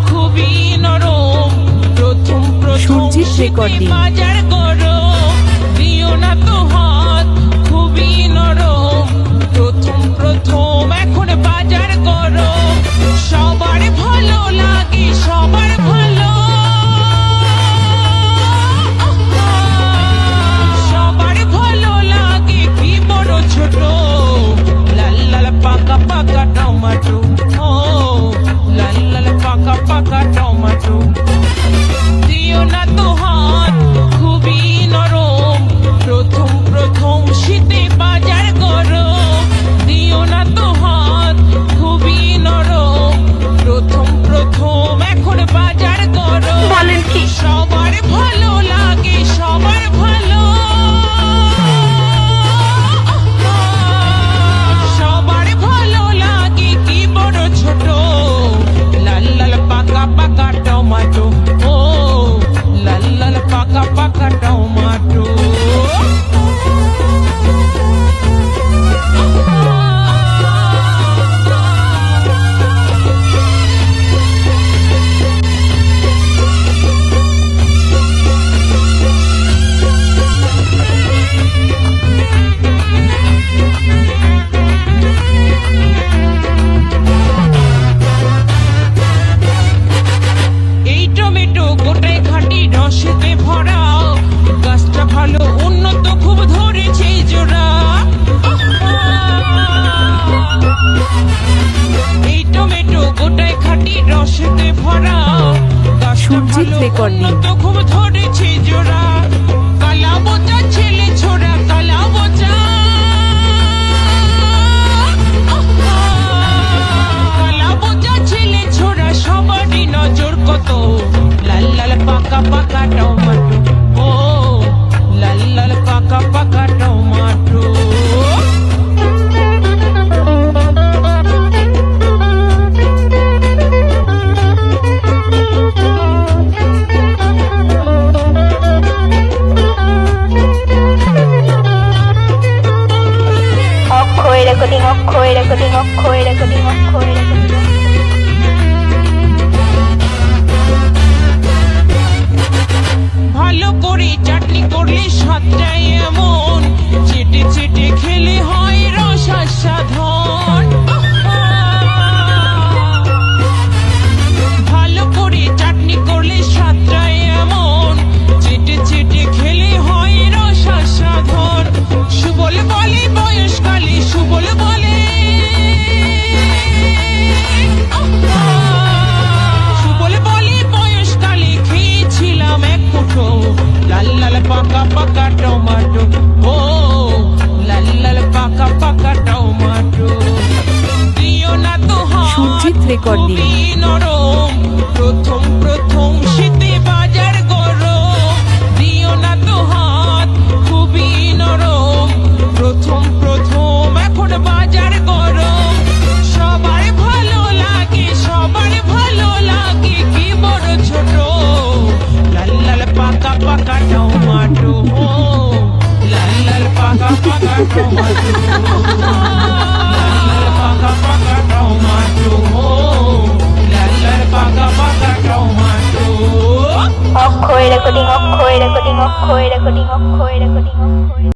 খুবই নরম প্রথম সুরজিৎ রেকর্ডিং। বাজার গরম দিও না তো হাত খুবই নরম প্রথম এখন বাজার গরম সবার ভালো লাগে সবার ভালো সবার ভালো লাগে কি বড় ছোট লাল লাল পাকা পাকা টমেটো ও লাল লাল পাকা পাকা টমেটো দিও না তো হাত খুবই নরম প্রথম শীতে বাজার গরম দিও না তো হাত খুবই নরম প্রথম এখন বাজার গরম বলেন কি? সবার ভালো লাগে সবার ভালো সবার ভালো লাগে কি বড় ছোট লাল লাল পাকা পাকা টমেটো ও লাল লাল পাকা পাকা টমেটো এই টমেটো গোটায় খাঁটি রসেতে ভরা গাছটা ভালো উন্নত খুব ধরেছে জোড়া এই টমেটো গোটায় খাঁটি রসেতে ভরা গাছটা সুরজিৎ ভালো রেকর্ডিং। উন্নত খুব ধরেছে জোড়া কালা বোঝা ছেলে ছোড়া কালা বোঝা কালা বোঝা ছেলে ছোড়া সবারই নজর কত লাল লাল পাকা পাকা টমেটো ও লাল লাল পাকা পাকা টমেটো ভালো করে চাটনি করলে স্বাদটাই এমন চেটে চেটে খেলে হয় রস আস্বাদন ভালো করে চাটনি করলে স্বাদটাই এমন চেটে চেটে খেলে হয় রস আস্বাদন সুবল বলে বয়সকালে সুবল বলে সুবল বলে বয়সকালে খেয়েছিলাম এক মুঠো লাল লাল পাকা পাকা টমেটো ও লাল লাল পাকা পাকা টমেটো দিও না তো হাত সুরজিৎ রেকর্ডিং। খুবই নরম প্রথম শীতে বাজার গরম দিও না তো হাত খুবই নরম প্রথম এখন বাজার গরম সবার ভালো লাগে সবার ভালো লাগে কি বড় ছোট লাল লাল পাকা পাকা টমেটো ও লাল লাল পাকা পাকা টমেটো লাল লাল পাকা পাকা টমেটো ও লাল লাল পাকা পাকা টমেটো অক্ষয় রেকর্ডিং